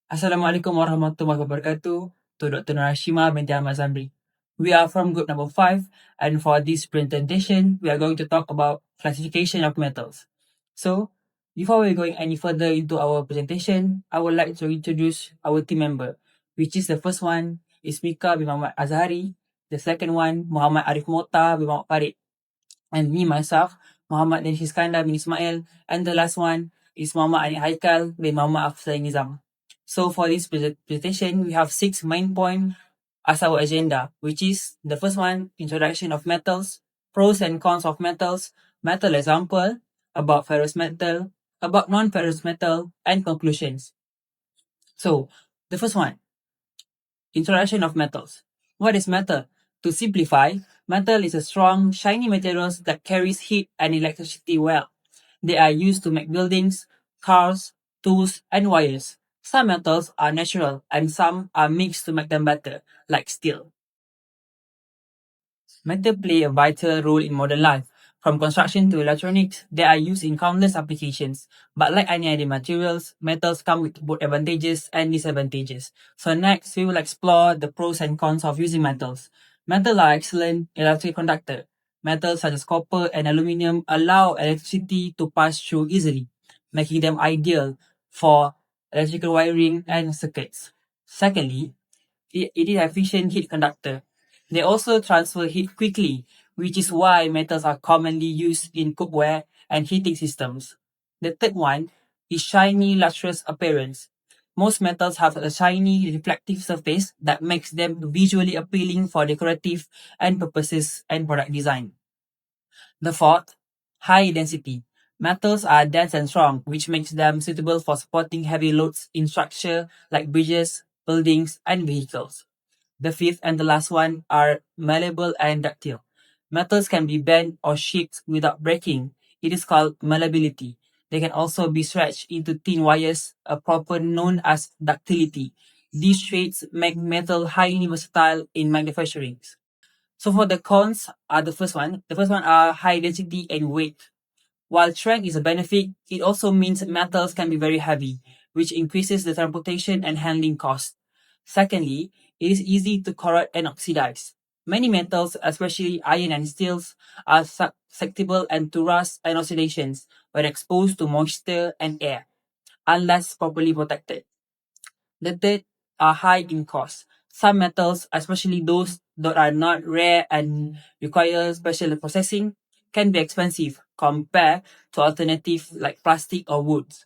Assalamualaikum warahmatullahi wabarakatuh to Dr. Narashima binti Ahmad Zamri. We are from group number 5, and for this presentation, we are going to talk about classification of metals. So, before we going any further into our presentation, I would like to introduce our team member, which is the first one is MIKA bin Muhammad Azhari, the second one, Muhammad Arif MOKHTAR bin Muhammad Farid, and me myself, Muhammad DANISH ISKANDAR bin Ismail, and the last one is Muhammad ANIQ HAIKAL bin Muhammad Afsai Nizam. So for this presentation, we have 6 main points as our agenda, which is the first one, introduction of metals, pros and cons of metals, metal example, about ferrous metal, about non-ferrous metal, and conclusions. So the first one, introduction of metals. What is metal? To simplify, metal is a strong, shiny materials that carries heat and electricity well. They are used to make buildings, cars, tools, and wires. Some metals are natural and some are mixed to make them better, like steel. Metals play a vital role in modern life. From construction to electronics, they are used in countless applications. But like any other materials, metals come with both advantages and disadvantages. So next, we will explore the pros and cons of using metals. Metals are excellent electric conductor. Metals such as copper and aluminum allow electricity to pass through easily, making them ideal for electrical wiring and circuits. Secondly, it is efficient heat conductor. They also transfer heat quickly, which is why metals are commonly used in cookware and heating systems. The third one is shiny, lustrous appearance. Most metals have a shiny, reflective surface that makes them visually appealing for decorative and purposes and product design. The fourth, high density. Metals are dense and strong, which makes them suitable for supporting heavy loads in structure like bridges, buildings, and vehicles. The fifth and the last one are malleable and ductile. Metals can be bent or shaped without breaking. It is called malleability. They can also be stretched into thin wires, a property known as ductility. These traits make metal highly versatile in manufacturing. So for the cons are the first one. The first one are high density and weight. While strength is a benefit, it also means metals can be very heavy, which increases the transportation and handling cost. Secondly, it is easy to corrode and oxidize. Many metals, especially iron and steels, are susceptible and to rust and oxidations when exposed to moisture and air, unless properly protected. The third are high in cost. Some metals, especially those that are not rare and require special processing, can be expensive compared to alternatives like plastic or woods.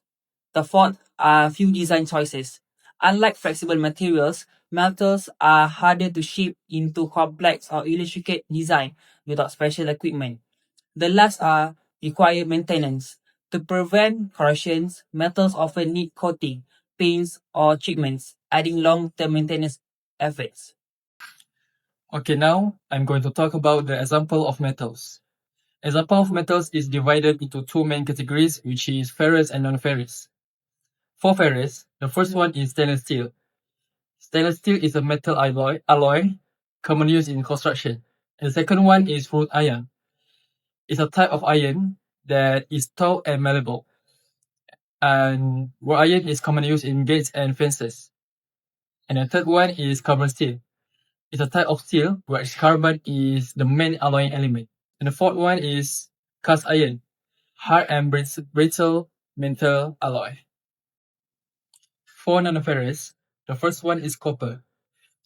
The fourth are few design choices. Unlike flexible materials, metals are harder to shape into complex or intricate design without special equipment. The last are require maintenance. To prevent corrosions, metals often need coating, paints, or treatments, adding long-term maintenance efforts. Okay, now I'm going to talk about the example of metals. Example of metals is divided into two main categories, which is ferrous and non-ferrous. For ferrous, the first one is stainless steel. Stainless steel is a metal alloy commonly used in construction. And the second one is wrought iron. It's a type of iron that is tough and malleable. And wrought iron is commonly used in gates and fences. And the third one is carbon steel. It's a type of steel where carbon is the main alloying element. And the fourth one is cast iron, hard and brittle metal alloy. For non-ferrous, the first one is copper.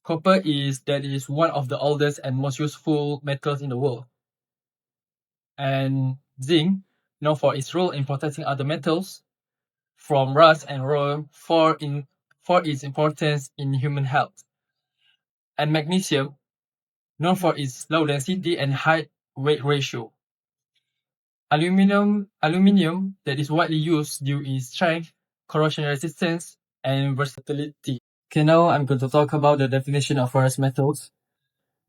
Copper is one of the oldest and most useful metals in the world. And zinc, known for its role in protecting other metals from rust and rot for its importance in human health. And magnesium, known for its low density and high weight ratio. Aluminium that is widely used due to its strength, corrosion resistance, and versatility. Okay, now I'm going to talk about the definition of ferrous metals.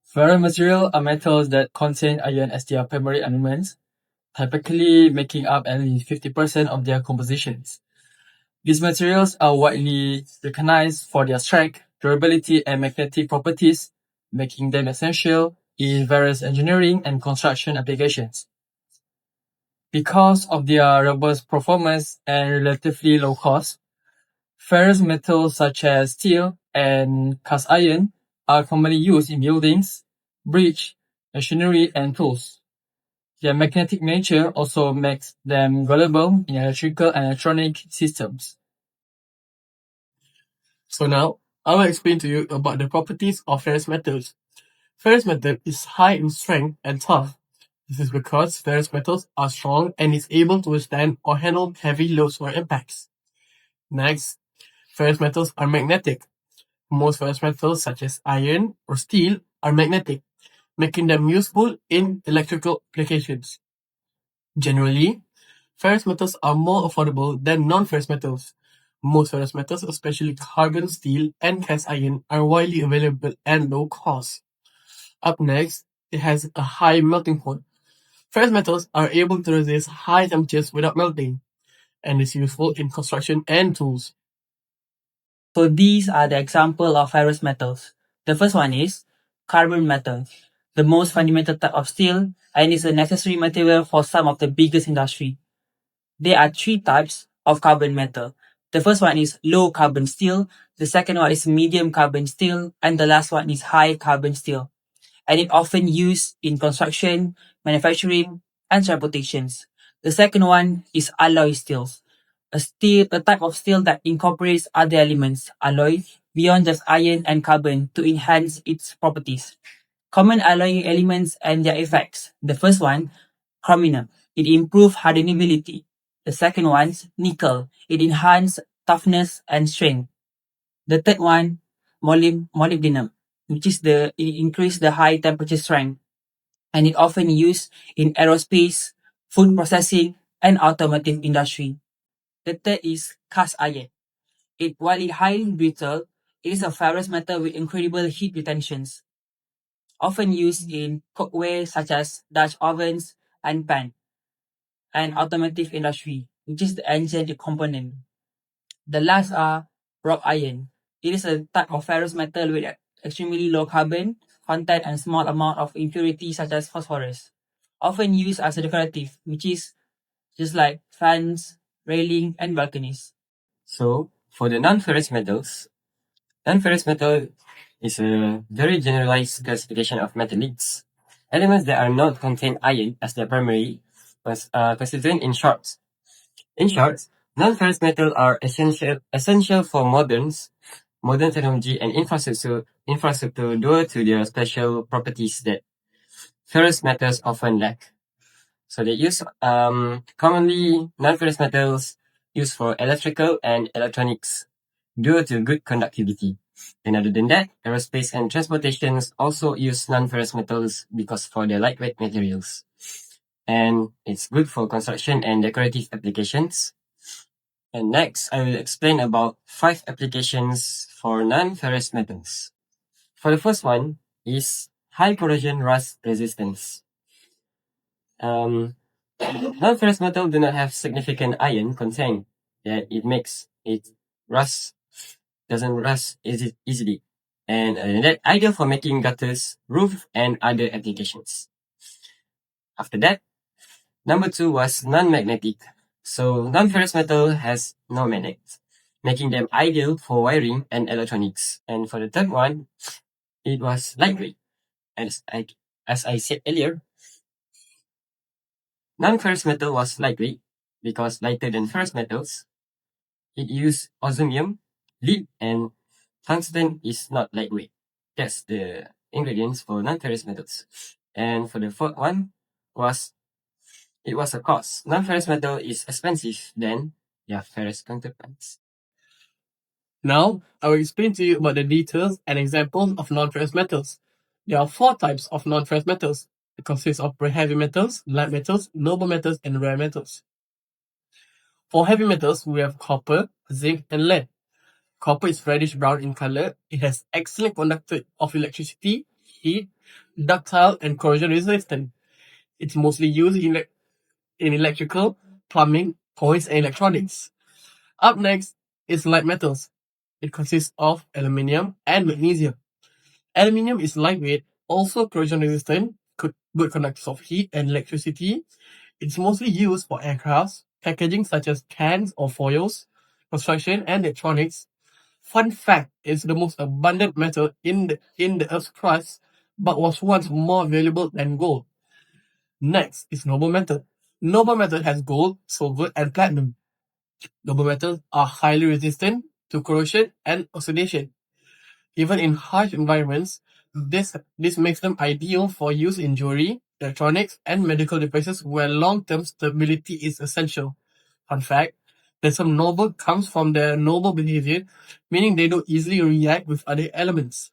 Ferrous materials are metals that contain iron as their primary elements, typically making up at least 50% of their compositions. These materials are widely recognized for their strength, durability, and magnetic properties, making them essential in various engineering and construction applications. Because of their robust performance and relatively low cost, Ferrous metals such as steel and cast iron are commonly used in buildings, bridge, machinery, and tools. Their magnetic nature also makes them valuable in electrical and electronic systems. So now, I will explain to you about the properties of ferrous metals. Ferrous metal is high in strength and tough. This is because ferrous metals are strong and is able to withstand or handle heavy loads or impacts. Next, ferrous metals are magnetic. Most ferrous metals such as iron or steel are magnetic, making them useful in electrical applications. Generally, ferrous metals are more affordable than non-ferrous metals. Most ferrous metals, especially carbon steel and cast iron, are widely available and low cost. Up next, it has a high melting point. Ferrous metals are able to resist high temperatures without melting, and is useful in construction and tools. So these are the example of ferrous metals. The first one is carbon metal, the most fundamental type of steel and is a necessary material for some of the biggest industry. There are three types of carbon metal. The first one is low carbon steel, the second one is medium carbon steel, and the last one is high carbon steel. And it often used in construction, manufacturing, and transportations. The second one is alloy steels. A type of steel that incorporates other elements, alloy, beyond just iron and carbon to enhance its properties. Common alloying elements and their effects. The first one, chromium. It improves hardenability. The second one, nickel. It enhances toughness and strength. The third one, molybdenum, which is it increase the high temperature strength, and it often used in aerospace, food processing, and automotive industry. The third is cast iron. While it highly brittle, it is a ferrous metal with incredible heat retentions, often used in cookware such as Dutch ovens and pan, and automotive industry, which is the engine component. The last are wrought iron. It is a type of ferrous metal with extremely low carbon content and small amount of impurities such as phosphorus, often used as a decorative, which is just like fans, railing, and balconies. So, for the non-ferrous metals, non-ferrous metal is a very generalized classification of metallics, elements that are not contain iron as their primary constituent in short. In short, non-ferrous metals are essential for modern technology and infrastructure due to their special properties that ferrous metals often lack. So they use commonly non-ferrous metals used for electrical and electronics due to good conductivity. And other than that, aerospace and transportations also use non-ferrous metals because for their lightweight materials. And it's good for construction and decorative applications. And next, I will explain about 5 applications for non-ferrous metals. For the first one is high corrosion rust resistance. Non-ferrous metal do not have significant iron content that it makes it doesn't rust easily, and that ideal for making gutters, roof, and other applications. After that, number 2 was non-magnetic. So non-ferrous metal has no magnet, making them ideal for wiring and electronics. And for the third one, it was lightweight. As I said earlier, non-ferrous metal was lightweight because lighter than ferrous metals. It used osmium, lead, and tungsten is not lightweight. That's the ingredients for non-ferrous metals. And for the fourth one it was a cost. Non-ferrous metal is expensive than their ferrous counterparts. Now, I will explain to you about the details and examples of non-ferrous metals. There are 4 types of non-ferrous metals. It consists of heavy metals, light metals, noble metals, and rare metals. For heavy metals, we have copper, zinc, and lead. Copper is reddish brown in color. It has excellent conductor of electricity, heat, ductile, and corrosion resistant. It's mostly used in electrical, plumbing, toys, and electronics. Up next is light metals. It consists of aluminium and magnesium. Aluminium is lightweight, also corrosion resistant, good conductors of heat and electricity. It's mostly used for aircrafts, packaging such as cans or foils, construction, and electronics. Fun fact is the most abundant metal in the Earth's crust, but was once more valuable than gold. Next is noble metal. Noble metal has gold, silver, and platinum. Noble metals are highly resistant to corrosion and oxidation. Even in harsh environments, this makes them ideal for use in jewelry, electronics, and medical devices where long-term stability is essential. Fun fact, the term noble comes from their noble behavior, meaning they don't easily react with other elements.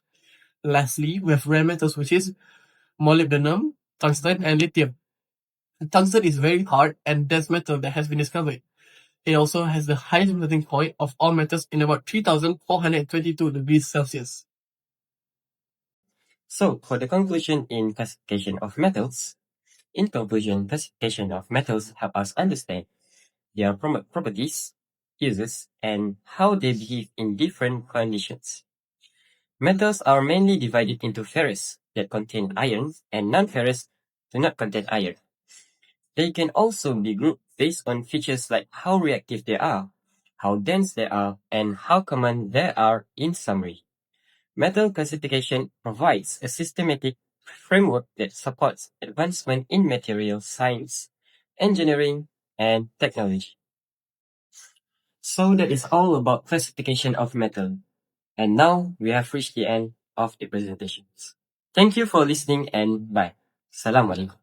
Lastly, we have rare metals, which is molybdenum, tungsten, and lithium. Tungsten is very hard and dense metal that has been discovered. It also has the highest melting point of all metals in about 3,422 degrees Celsius. So, for the conclusion in classification of metals, in conclusion, classification of metals help us understand their properties, uses, and how they behave in different conditions. Metals are mainly divided into ferrous that contain iron and non-ferrous do not contain iron. They can also be grouped based on features like how reactive they are, how dense they are, and how common they are in summary. Metal classification provides a systematic framework that supports advancement in material science, engineering, and technology. So that is all about classification of metal. And now we have reached the end of the presentations. Thank you for listening and bye. Assalamualaikum.